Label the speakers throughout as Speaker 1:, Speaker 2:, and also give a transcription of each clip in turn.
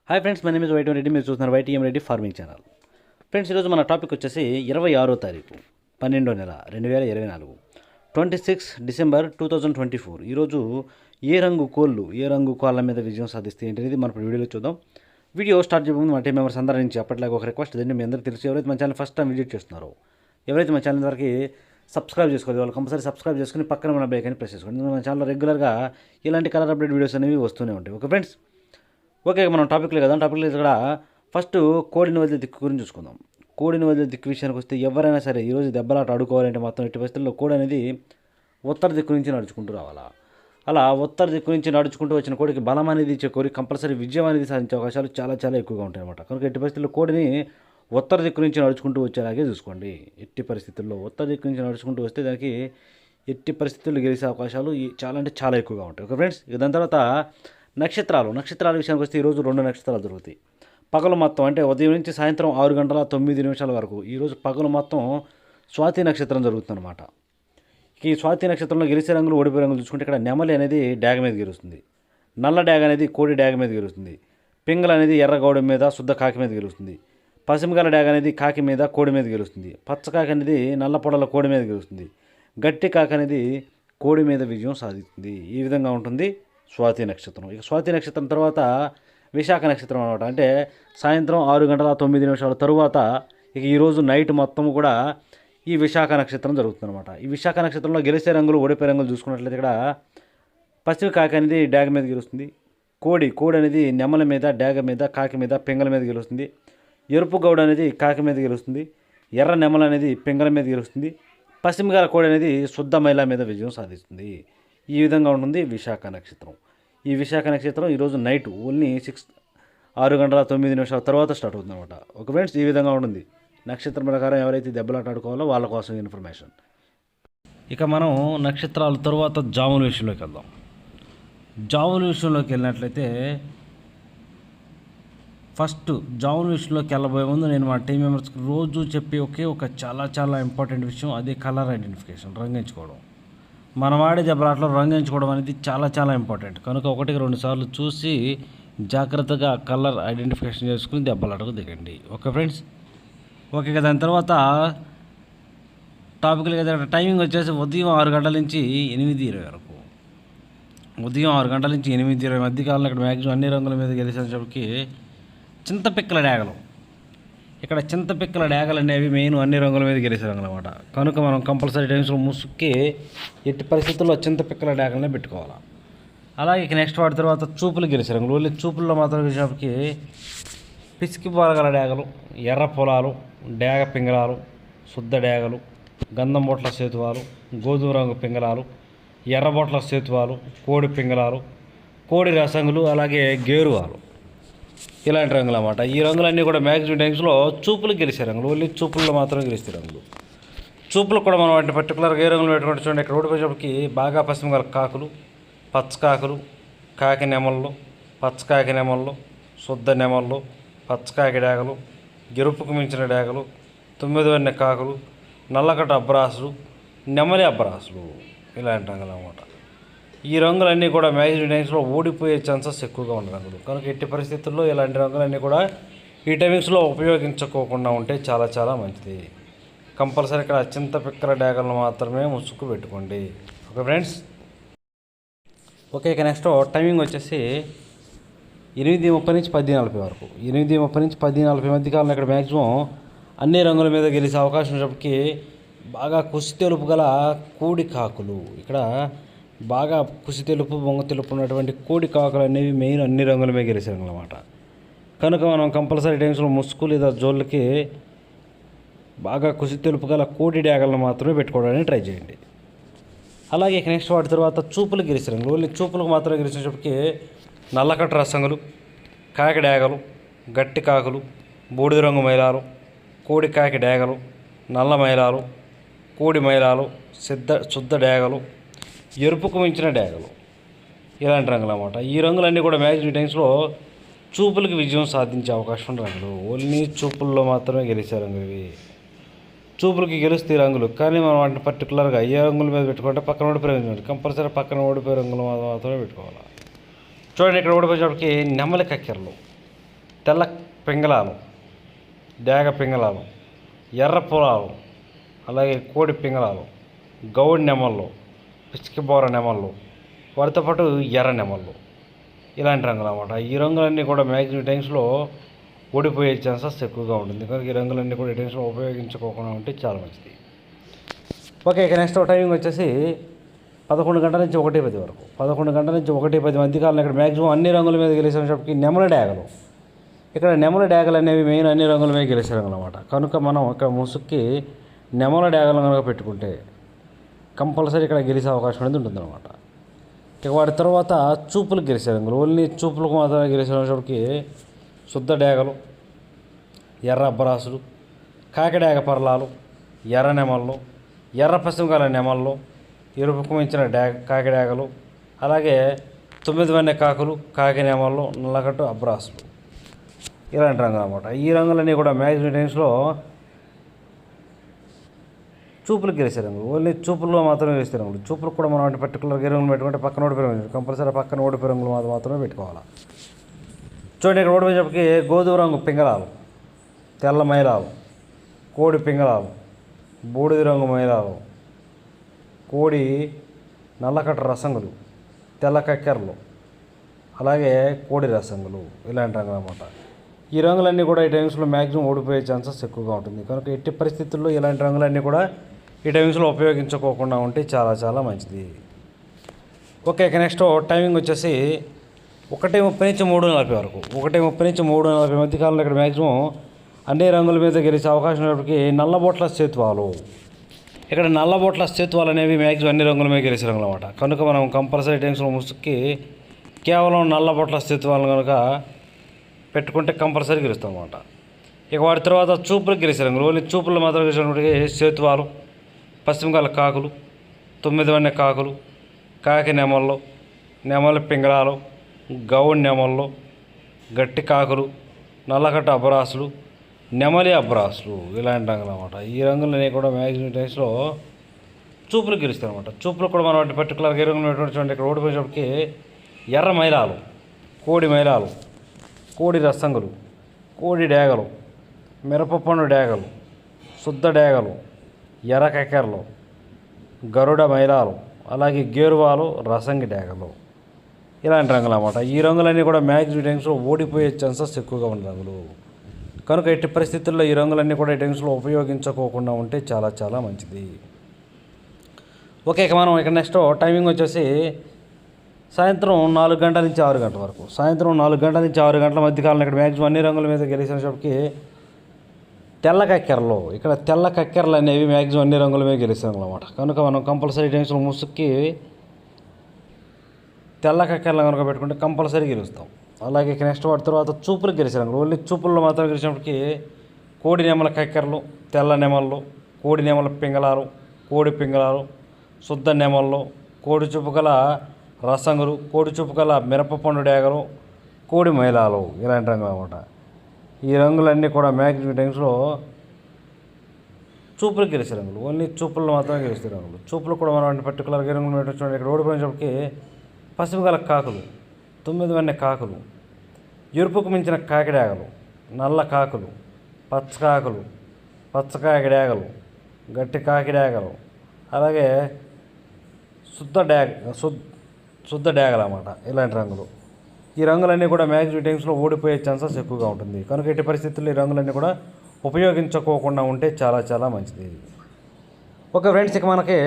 Speaker 1: Hi friends, my name is YTM Reddy. మీరు చూస్తున్నారు YTM Reddy farming channel. Friends, ఈరోజు మన టాపిక్ వచ్చేసి 26వ తారీఖు 12వ నెల 2024, 26 డిసెంబర్ 2024. ఈరోజు ఏ రంగు కోళ్ళ మీద విజయం సాధిస్తే ఏంటనేది మనం ఇప్పుడు వీడియోలో చూద్దాం. వీడియో స్టార్ట్ చేయకుండా మన టీం మెంబర్స్ అందరి నుంచి అప్పట్లాగా ఒక రిక్వెస్ట్ ఏంటంటే, మీ అందరికీ తెలుసు, ఎవరైతే మన ఛానల్ ఫస్ట్ టైం విజిట్ చేస్తున్నారో, ఎవరైతే మన ఛానల్ వరకు సబ్స్క్రైబ్ చేసుకోవాలి, వాళ్ళు కంపల్సరీ సబ్స్క్రైబ్ చేసుకుని పక్కన మన బెల్ ఐకాన్ని ప్రెస్ చేసుకోండి. మన ఛానల్లో రెగ్యులర్గా ఇలాంటి కలర్ అప్డేట్ వీడియోస్ అనేవి వస్తూనే ఉంటాయి. ఓకే ఫ్రెండ్స్, ఓకే మనం టాపిక్లో కదా, టాపిక్లో ఇక్కడ ఫస్ట్ కోడిని వదిలే దిక్కు గురించి చూసుకుందాం. కోడిని వదిలే దిక్కు విషయానికి వస్తే, ఎవరైనా సరే ఈరోజు దెబ్బలాట ఆడుకోవాలంటే మాత్రం ఎట్టి పరిస్థితుల్లో కోడి అనేది ఉత్తర దిక్కు నుంచి నడుచుకుంటూ రావాలా. అలా ఉత్తర దిక్కు నుంచి నడుచుకుంటూ వచ్చిన కోడికి బలం అనేది ఇచ్చే కోడి కంపల్సరీ విజయం అనేది సాధించే అవకాశాలు చాలా చాలా ఎక్కువగా ఉంటాయి అన్నమాట. కనుక ఎట్టి పరిస్థితుల్లో కోడిని ఉత్తర దిక్కు నుంచి నడుచుకుంటూ వచ్చేలాగే చూసుకోండి. ఎట్టి పరిస్థితుల్లో ఉత్తర దిక్కు నుంచి నడుచుకుంటూ వస్తే దానికి ఎట్టి పరిస్థితుల్లో గెలిచే అవకాశాలు చాలా అంటే చాలా ఎక్కువగా ఉంటాయి. ఓకే ఫ్రెండ్స్, ఇక దాని తర్వాత నక్షత్రాల విషయానికి వస్తే, ఈరోజు 2 నక్షత్రాలు దొరుకుతాయి. పగలు మొత్తం అంటే ఉదయం నుంచి సాయంత్రం 6 గంటల 9 నిమిషాల వరకు ఈరోజు పగలు మొత్తం స్వాతి నక్షత్రం జరుగుతుందన్నమాట. ఈ స్వాతి నక్షత్రంలో గెలిచే రంగులు, ఓడిపోయే రంగులు చూసుకుంటే, ఇక్కడ నెమలి అనేది డాగ మీద గెలుస్తుంది, నల్ల డాగ అనేది కోడి డాగ మీద గెలుస్తుంది, పింగళ అనేది ఎర్ర గౌడ మీద శుద్ధ కాకి మీద గెలుస్తుంది, పసిమిగల డాగ అనేది కాకి మీద కోడి మీద గెలుస్తుంది, పచ్చకాకి అనేది నల్ల పొడల కోడి మీద గెలుస్తుంది, గట్టి కాకి అనేది కోడి మీద విజయం సాధిస్తుంది. ఈ విధంగా ఉంటుంది స్వాతి నక్షత్రం. ఇక స్వాతి నక్షత్రం తర్వాత విశాఖ నక్షత్రం అనమాట. అంటే సాయంత్రం 6 గంటల 9 నిమిషాల తరువాత ఇక ఈరోజు నైట్ మొత్తం కూడా ఈ విశాఖ నక్షత్రం జరుగుతుందన్నమాట. ఈ విశాఖ నక్షత్రంలో గెలిచే రంగులు, ఓడిపోయే రంగులు చూసుకున్నట్లయితే, ఇక్కడ పశ్చిమ కాకి అనేది డాగ మీద గెలుస్తుంది, కోడి అనేది నెమల మీద, డాగ మీద, కాకి మీద, పింగళ మీద గెలుస్తుంది, ఎరుపు గౌడ అనేది కాకి మీద గెలుస్తుంది, ఎర్ర నెమల అనేది పింగళ మీద గెలుస్తుంది, పశ్చిమగాల కోడి అనేది శుద్ధ మైల మీద విజయం సాధిస్తుంది. ఈ విధంగా ఉంటుంది విశాఖ నక్షత్రం. ఈ విశాఖ నక్షత్రం ఈరోజు నైట్ ఓన్లీ 6 గంటల 9 నిమిషాల తర్వాత స్టార్ట్ అవుతుంది అనమాట. ఒక ఫ్రెండ్స్, ఈ విధంగా ఉంటుంది నక్షత్రం ప్రకారం ఎవరైతే దెబ్బలాట ఆడుకోవాలో వాళ్ళ కోసం ఇన్ఫర్మేషన్. ఇక మనం నక్షత్రాల తర్వాత జాముల విషయంలోకి వెళ్దాం. జాముల విషయంలోకి వెళ్ళినట్లయితే, ఫస్ట్ జాముల విషయంలోకి వెళ్ళబోయే ముందు నేను మా టీం మెంబర్స్కి రోజు చెప్పి ఒక చాలా చాలా ఇంపార్టెంట్ విషయం, అదే కలర్ ఐడెంటిఫికేషన్, రంగించుకోవడం. మనం ఆడే దెబ్బలాటలో రంగించుకోవడం అనేది చాలా చాలా ఇంపార్టెంట్. కనుక 1-2 సార్లు చూసి జాగ్రత్తగా కలర్ ఐడెంటిఫికేషన్ చేసుకుని దెబ్బలాటకు దిగండి. ఓకే ఫ్రెండ్స్, ఓకే కదా. దాని తర్వాత టాపిక్లు కదా, టైమింగ్ వచ్చేసి ఉదయం 6 గంటల నుంచి 8:20 వరకు. ఉదయం 6 గంటల నుంచి 8:20 మధ్యకాలంలో ఇక్కడ మ్యాక్సిమం అన్ని రంగుల మీద గెలిచేసరికి చింతపిక్కల డాగలు. ఇక్కడ చింతపిక్కల డాగలు అనేవి మెయిన్ అన్ని రంగుల మీద గెలిచే రంగులు అనమాట. కనుక మనం కంపల్సరీ టైమ్స్లో ముసుక్కి ఎట్టి పరిస్థితుల్లో చింతపిక్కల డాగలనే పెట్టుకోవాలి. అలాగే నెక్స్ట్ వాటి తర్వాత చూపులు గెలిచే రంగులు. ఓన్లీ చూపుల్లో మాత్రం గెలిచేపటికి పిసికి పొలగల డాగలు, ఎర్ర పొలాలు, డాగ పింగళాలు, శుద్ధ డాగలు, గంధం బొట్ల సేతువాలు, గోధుమ రంగు పింగళాలు, ఎర్ర బొట్ల సేతువాలు, కోడి పింగళాలు, కోడి రసంగులు, అలాగే గేరువాలు, ఇలాంటి రంగులు అన్నమాట. ఈ రంగులన్నీ కూడా మ్యాక్సిమం టైమ్స్లో చూపులు గెలిచే రంగులు. ఓన్లీ చూపుల్లో మాత్రం గెలిచే రంగులు. చూపులు కూడా మనం వాటిని పర్టికులర్గా ఏ రంగులు పెట్టుకుంటే చూడండి, ఇక్కడ ఓడిపోయేటప్పటికి బాగా పశ్చిమగల కాకులు, పచ్చకాకులు, కాకి నెమళ్ళు, పచ్చకాకి నెమళ్ళు, శుద్ధ నెమళ్ళు, పచ్చకాకి డాగలు, గెరుపుకు మించిన డాగలు, 9 వన్నె కాకులు, నల్లకట్ట అబ్బరాసులు, నెమలి అబ్బరాసులు, ఇలాంటి రంగులు అన్నమాట. ఈ రంగులన్నీ కూడా మ్యాక్సిమం టైమ్స్లో ఓడిపోయే ఛాన్సెస్ ఎక్కువగా ఉన్న రంగులు. కనుక ఎట్టి పరిస్థితుల్లో ఇలాంటి రంగులన్నీ కూడా ఈ టైమింగ్స్లో ఉపయోగించుకోకుండా ఉంటే చాలా చాలా మంచిది. కంపల్సరీ ఇక్కడ చింతపిక్కల డాగలను మాత్రమే ముసుగు పెట్టుకోండి. Okay friends, okay. ఇక నెక్స్ట్ టైమింగ్ వచ్చేసి 8:30 నుంచి 10:40 వరకు. 8:30 నుంచి 10:40 మధ్య కాలంలో ఇక్కడ మ్యాక్సిమం అన్ని రంగుల మీద గెలిచే అవకాశం ఉన్నప్పటికీ బాగా కుసి తెలుపు గల కోడి కాకులు, ఇక్కడ బాగా కుసి తెలుపు, బొంగ తెలుపు ఉన్నటువంటి కోడి కాకులు అనేవి మెయిన్ అన్ని రంగుల మీద గెలిచే రంగులు అన్నమాట. కనుక మనం కంపల్సరీ టైమ్స్లో ముసుగు లేదా జోళ్ళకి బాగా కుసి తెలుపు గల కోడి డాగలను మాత్రమే పెట్టుకోవడానికి ట్రై చేయండి. అలాగే నెక్స్ట్ వాటి తర్వాత చూపులు గెలిచే రంగులు. ఓన్లీ చూపులకు మాత్రమే గెలిచేటప్పటికి నల్లకట్ట రసంగులు, కాకి డాగలు, గట్టి కాకులు, బూడిద రంగు మైలాలు, కోడి కాకి డాగలు, నల్ల మైలాలు, కోడి మైలాలు, శుద్ధ డాగలు, ఎరుపుకు మించిన డాగలు, ఇలాంటి రంగులు అన్నమాట. ఈ రంగులన్నీ కూడా మ్యాక్సిమం టైమ్స్లో చూపులకు విజయం సాధించే అవకాశం ఉన్న రంగులు. ఓన్లీ చూపుల్లో మాత్రమే గెలిచే రంగులు ఇవి. చూపులకి గెలుస్తాయి రంగులు, కానీ మనం వాటిని పర్టికులర్గా ఏ రంగుల మీద పెట్టుకుంటే పక్కన ఓడిపోయే రంగులు కంపల్సరీ పక్కన ఓడిపోయే రంగులు మాత్రమే పెట్టుకోవాలి. చూడండి, ఇక్కడ ఓడిపోయేటప్పటికి నెమలి కక్కెరలు, తెల్ల పింగళాలు, డేగ పింగళాలు, ఎర్ర పొలాలు, అలాగే కోడి పింగళాలు, గౌడి నెమళ్ళు, పిచ్చికిబోర నెమళ్ళు, వాటితో పాటు ఎర్ర నెమళ్ళు, ఇలాంటి రంగులు అన్నమాట. ఈ రంగులన్నీ కూడా మ్యాక్సిమం టైమ్స్లో ఓడిపోయే ఛాన్సెస్ ఎక్కువగా ఉంటుంది. కనుక ఈ రంగులన్నీ కూడా ఈ టైమ్స్లో ఉపయోగించుకోకుండా ఉంటే చాలా మంచిది. ఓకే, ఇక నెక్స్ట్ టైమింగ్ వచ్చేసి 11 గంటల నుంచి 1:10 వరకు. 11 గంటల నుంచి 1:10 మధ్యకాలంలో ఇక్కడ మ్యాక్సిమం అన్ని రంగుల మీద గెలిచేటప్పటికి నెమల డేగలు. ఇక్కడ నెమల డేగలు అనేవి మెయిన్ అన్ని రంగుల మీద గెలిచే రంగులు అన్నమాట. కనుక మనం ఇక్కడ ముసుక్కి నెమల డేగలు కనుక పెట్టుకుంటే కంపల్సరీ ఇక్కడ గెలిచే అవకాశం అనేది ఉంటుందన్నమాట. ఇక వాటి తర్వాత చూపులకు గెలిచే రంగులు, ఓన్లీ చూపులకు మాత్రమే గెలిచేటప్పటికి శుద్ధ డేగలు, ఎర్ర అబ్బరాసులు, కాకిడేగ పర్లాలు, ఎర్ర నెమళ్ళు, ఎర్ర పశ్చిమకాల నెమళ్ళు, ఎరుపుకు మించిన కాకిడేగలు, అలాగే 9 వన్నె కాకులు, కాకి నెమళ్ళు, నల్లకట్టు అబ్రాసులు, ఇలాంటి రంగులు అన్నమాట. ఈ రంగులన్నీ కూడా మ్యాక్సిమం టైమ్స్లో చూపులకు గెలిచే రంగులు, ఓన్లీ చూపుల్లో మాత్రమే వేసే రంగులు. చూపులకు కూడా మనం పర్టికులర్గా రంగులు పెట్టుకుంటే పక్కన ఓడిపోయే రంగులు, కంపల్సరీ పక్కన ఓడిపోయే రంగులు మాత్రమే పెట్టుకోవాలి. చూడండి, ఇక్కడ ఓడిపోయేటప్పటికి గోధుమ రంగు పింగళాలు, తెల్ల మైలాలు, కోడి పింగళాలు, బూడిద రంగు మైలాలు, కోడి నల్లకట్ట రసంగులు, తెల్ల కక్కెరలు, అలాగే కోడి రసంగులు, ఇలాంటి రంగులు అన్నమాట. ఈ రంగులన్నీ కూడా ఈ టైమ్స్లో మ్యాక్సిమం ఓడిపోయే ఛాన్సెస్ ఎక్కువగా ఉంటుంది. కనుక ఎట్టి పరిస్థితుల్లో ఇలాంటి రంగులన్నీ కూడా ఈ టైమ్స్లో ఉపయోగించుకోకుండా ఉంటే చాలా చాలా మంచిది. ఓకే, ఇక నెక్స్ట్ టైమింగ్ వచ్చేసి 1:30 నుంచి 3:40 వరకు. 1:30 నుంచి 3:40 మధ్య కాలంలో ఇక్కడ మ్యాక్సిమం అన్ని రంగుల మీద గెలిచే అవకాశం ఉన్నప్పటికీ నల్లబొట్ల సేతువాలు. ఇక్కడ నల్లబొట్ల సేతువాలు అనేవి మ్యాక్సిమం అన్ని రంగుల మీద గెలిచే రంగులు అన్నమాట. కనుక మనం కంపల్సరీ టైమ్స్లో ముసుక్కి కేవలం నల్లబొట్ల సేతువాలను కనుక పెట్టుకుంటే కంపల్సరీ గెలుస్తాం అన్నమాట. ఇక వాటి తర్వాత చూపులకు గెలిచే రంగులు, ఓన్లీ చూపులు మాత్రం గెలిచినప్పటికీ సేతువాలు, పశ్చిమకాల కాకులు, 9 వన్నె కాకులు, కాకి నెమళ్ళు, నెమలి పింగళాలు, గౌడి నెమళ్ళు, గట్టి కాకులు, నల్లకట్ట అబ్బరాసులు, నెమలి అబ్బరాసులు, ఇలాంటి రంగులు అన్నమాట. ఈ రంగులన్నీ కూడా మ్యాక్సిమం టైమ్స్లో చూపులు గెలుస్తాయి అన్నమాట. చూపులు కూడా మనం వాటి పర్టికులర్గా ఏ రంగులు చూడండి. ఇక్కడ ఓడిపోయేటప్పటికి ఎర్ర మైలాలు, కోడి మైలాలు, కోడి రసంగులు, కోడి డేగలు, మిరపపండు డేగలు, శుద్ధ డేగలు, ఎర్ర కక్కెరలు, గరుడ మైలాలు, అలాగే గేరువాలు, రసంగి డేగలు, ఇలాంటి రంగులు అన్నమాట. ఈ రంగులన్నీ కూడా మ్యాక్సిమం టైమ్స్లో ఓడిపోయే ఛాన్సెస్ ఎక్కువగా ఉన్న రంగులు. కనుక ఎట్టి పరిస్థితుల్లో ఈ రంగులన్నీ కూడా ఈ టైమ్స్లో ఉపయోగించుకోకుండా ఉంటే చాలా చాలా మంచిది. ఓకే, ఇక మనం ఇక్కడ నెక్స్ట్ టైమింగ్ వచ్చేసి సాయంత్రం 4 గంటల నుంచి 6 గంటల వరకు. సాయంత్రం 4 గంటల నుంచి 6 గంటల మధ్యకాలంలో ఇక్కడ మ్యాక్సిమం అన్ని రంగుల మీద గెలిచేటప్పటికి తెల్ల కక్కెరలు. ఇక్కడ తెల్ల కక్కెరలు అనేవి మ్యాక్సిమం అన్ని రంగుల మీద గెలిచాం అన్నమాట. కనుక మనం కంపల్సరీ టైమ్స్లో ముసుక్కి తెల్ల కక్కెరలు కనుక పెట్టుకుంటే కంపల్సరీ గెలుస్తాం. అలాగే నెక్స్ట్ వాటి తర్వాత చూపులకు గెలిచే రంగులు, ఓన్లీ చూపుల్లో మాత్రం గెలిచినప్పటికీ కోడి నెమల కక్కెరలు, తెల్ల నెమళ్ళు, కోడి నెమల పింగళాలు, కోడి పింగళాలు, శుద్ధ నెమళ్ళు, కోడి చూపు గల రసంగులు, కోడి చూపు గల మిరపపండు డేగలు, కోడి మైలాలు, ఇలాంటి రంగులు అన్నమాట. ఈ రంగులన్నీ కూడా మ్యాక్సిమం టైమ్స్లో చూపులకు గెలిచే రంగులు, ఓన్లీ చూపుల్లో మాత్రమే గెలిచే రంగులు. చూపులు కూడా మనం పర్టికులర్గా రంగులు పెట్టచ్చు. ఇక్కడ ఓడిపోయినప్పటికీ పశ్చిమకాల కాకులు, 9 వన్నె కాకులు, ఎరుపుకు మించిన కాకిడేగలు, నల్ల కాకులు, పచ్చకాకులు, పచ్చకాకిడేగలు, గట్టి కాకిడేగలు, అలాగే శుద్ధ డేగలు అన్నమాట. ఇలాంటి రంగులు. ఈ రంగులన్నీ కూడా మ్యాక్సిమం టైమ్స్లో ఓడిపోయే ఛాన్సెస్ ఎక్కువగా ఉంటుంది. కనుక ఎట్టి పరిస్థితుల్లో ఈ రంగులన్నీ కూడా ఉపయోగించుకోకుండా ఉంటే చాలా చాలా మంచిది. ఓకే ఫ్రెండ్స్, ఇక మనకి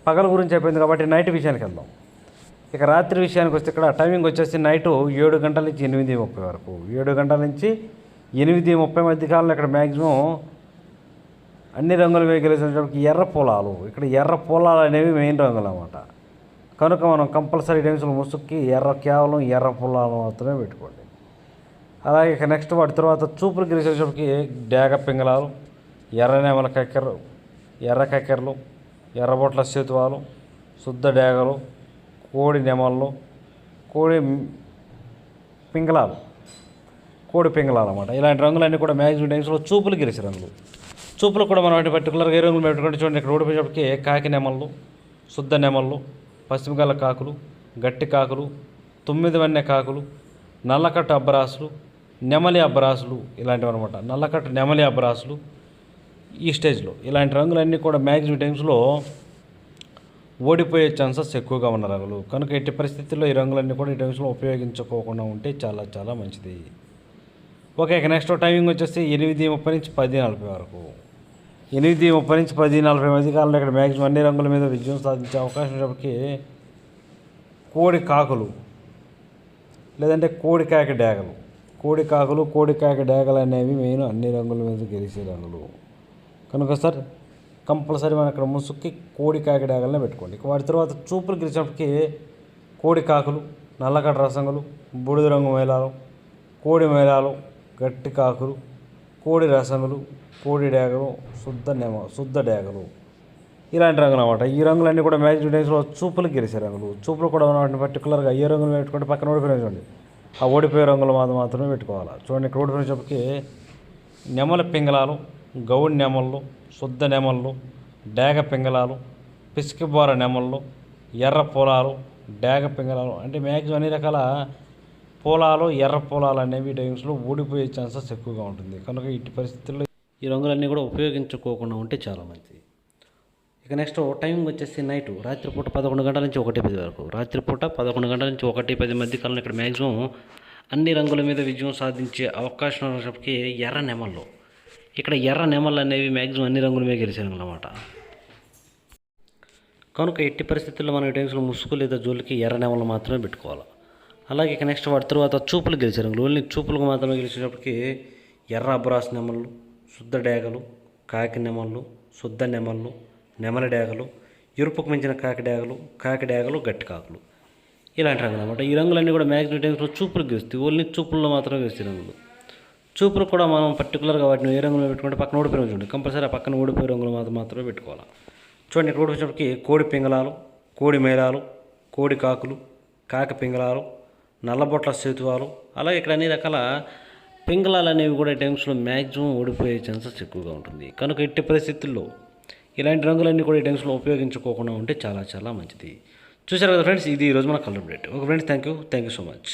Speaker 1: పగల గురించి అయిపోయింది కాబట్టి నైట్ విషయానికి వెళ్దాం. ఇక రాత్రి విషయానికి వస్తే ఇక్కడ టైమింగ్ వచ్చేసి నైటు 7 గంటల నుంచి 8:30 వరకు. 7 గంటల నుంచి 8:30 మధ్య కాలంలో ఇక్కడ మ్యాక్సిమం అన్ని రంగులు వేయగలిగేటప్పటికి ఎర్ర పొలాలు. ఇక్కడ ఎర్ర పొలాలు అనేవి మెయిన్ రంగులు అన్నమాట. కనుక మనం కంపల్సరీ టైమ్స్లో ముసుక్కి కేవలం ఎర్ర పొలాలు మాత్రమే పెట్టుకోండి. అలాగే ఇక నెక్స్ట్ వాటి తర్వాత చూపులు గెలిచేటప్పటికి డేగ పింగళాలు, ఎర్ర నెమల కక్కెరలు, ఎర్ర కక్కెరలు, ఎర్రబొట్ల సేతువాలు, శుద్ధ డేగలు, కోడి నెమళ్ళు, కోడి పింగళాలు, కోడి పింగళాలు అన్నమాట. ఇలాంటి రంగులన్నీ కూడా మ్యాక్సిమం టైమ్స్లో చూపులు గెలిచే రంగులు. చూపులు కూడా మనం వాటి పర్టికులర్గా ఏ రంగులు పెట్టుకుంటే చూడండి. ఇక్కడ ఓడిపోయేటప్పటికి కాకి నెమళ్ళు, శుద్ధ నెమళ్ళు, పశ్చిమకాల కాకులు, గట్టి కాకులు, 9 వన్నె కాకులు, నల్లకట్టు అబ్బరాసులు, నెమలి అబ్బరాసులు ఇలాంటివి అనమాట. నల్లకట్ట నెమలి అబ్బరాసులు ఈ స్టేజ్లో ఇలాంటి రంగులన్నీ కూడా మ్యాక్సిమం టైమ్స్లో ఓడిపోయే ఛాన్సెస్ ఎక్కువగా ఉన్న రంగులు. కనుక ఎట్టి పరిస్థితుల్లో ఈ రంగులన్నీ కూడా ఈ టైమ్స్లో ఉపయోగించుకోకుండా ఉంటే చాలా చాలా మంచిది. ఓకే, ఇక నెక్స్ట్ టైమింగ్ వచ్చేసి 8:30 నుంచి 10:40 వరకు. 8:30 నుంచి 10:40 మధ్య కాలంలో ఇక్కడ మ్యాక్సిమం అన్ని రంగుల మీద విజయం సాధించే అవకాశం ఉన్నప్పటికీ కోడి కాకులు లేదంటే కోడి కాకి డేగలు, కోడి కాకులు కోడి కాకి డేగలు అనేవి మెయిన్ అన్ని రంగుల మీద గెలిచే రంగులు. కనుక సార్ కంపల్సరీ మనం ఇక్కడ ముసుక్కి కోడి కాకి డేగలనే పెట్టుకోండి. వాటి తర్వాత చూపులు గెలిచినప్పటికీ కోడి కాకులు, నల్లకట్ట రసంగులు, బూడిద రంగు మైలాలు, కోడి మైలాలు, గట్టి కాకులు, కోడి రసంగులు, కోడి డేగలు, శుద్ధ డేగలు ఇలాంటి రంగులు అన్నమాట. ఈ రంగులన్నీ కూడా మ్యాక్సిమం టైమ్స్లో చూపులు గెలిచే రంగులు. చూపులు కూడా వాటిని పర్టికులర్గా ఏ రంగులు పెట్టుకుంటే పక్కన ఓడిపోయిన చూడండి, ఆ ఓడిపోయే రంగులు మాత్రమే పెట్టుకోవాలి. చూడండి ఇక్కడ ఓడిపోయినప్పటికీ నెమల పింగళాలు, గౌడి నెమళ్ళు, శుద్ధ నెమళ్ళు, డేగ పింగళాలు, పిసికిబోర నెమళ్ళు, ఎర్ర పొలాలు, డేగ పింగళాలు అంటే మ్యాక్సిమం అన్ని రకాల పొలాలు, ఎర్ర పొలాలు అనేవి టైమ్స్లో ఓడిపోయే ఛాన్సెస్ ఎక్కువగా ఉంటుంది. కనుక ఇట్టి పరిస్థితుల్లో ఈ రంగులన్నీ కూడా ఉపయోగించుకోకుండా ఉంటే చాలా మంచిది. ఇక నెక్స్ట్ టైమింగ్ వచ్చేసి నైట్ రాత్రిపూట 11 గంటల నుంచి 1:10 వరకు. రాత్రిపూట 11 గంటల నుంచి 1:10 మధ్య కాలంలో ఇక్కడ మ్యాక్సిమం అన్ని రంగుల మీద విజయం సాధించే అవకాశం ఉన్నప్పటికీ ఎర్ర నెమళ్ళు, ఇక్కడ ఎర్ర నెమళ్ళు అనేవి మ్యాక్సిమం అన్ని రంగుల మీద గెలిచే రంగులు అన్నమాట. కనుక ఎట్టి పరిస్థితుల్లో మనం ఈ టైమ్స్లో ముసుగు లేదా జోలికి ఎర్ర నెమళ్ళు మాత్రమే పెట్టుకోవాలి. అలాగే ఇక నెక్స్ట్ వాటి తర్వాత చూపులు గెలిచే రంగులు, ఓన్లీ చూపులకు మాత్రమే గెలిచేటప్పటికి ఎర్ర అబ్రాస్ నెమళ్ళు, శుద్ధ డేగలు, కాకి నెమళ్ళు, శుద్ధ నెమళ్ళు, నెమలి డేగలు, ఎరుపుకు మించిన కాకి డేగలు, గట్టి కాకులు ఇలాంటి రంగులు అన్నమాట. ఈ రంగులన్నీ కూడా మ్యాక్సిమం టైమ్స్లో చూపులు గెలుస్తాయి, ఓన్లీ చూపుల్లో మాత్రమే గెలుస్తాయి రంగులు. చూపులు కూడా మనం పర్టికులర్గా వాటిని ఏ రంగులో పెట్టుకుంటే పక్కన ఓడిపోయిన చూడండి, కంపల్సరీ ఆ పక్కన ఓడిపోయే రంగులు మాత్రమే పెట్టుకోవాలి. చూడండి ఇక్కడ ఓడిపోయినప్పటికీ కోడి పింగళాలు, కోడి మైలాలు, కోడి కాకులు, కాకి పింగళాలు, నల్లబొట్ల సేతువాలు, అలాగే ఇక్కడ అన్ని రకాల పింగళాలు అనేవి కూడా ఈ టైమ్స్లో మ్యాక్సిమం ఓడిపోయే ఛాన్సెస్ ఎక్కువగా ఉంటుంది. కనుక ఎట్టి పరిస్థితుల్లో ఇలాంటి రంగులన్నీ కూడా ఈ టైమ్స్లో ఉపయోగించుకోకుండా ఉంటే చాలా చాలా మంచిది. చూశారు కదా ఫ్రెండ్స్, ఇది ఈరోజు మన colour update. Okay friends, thank you so much.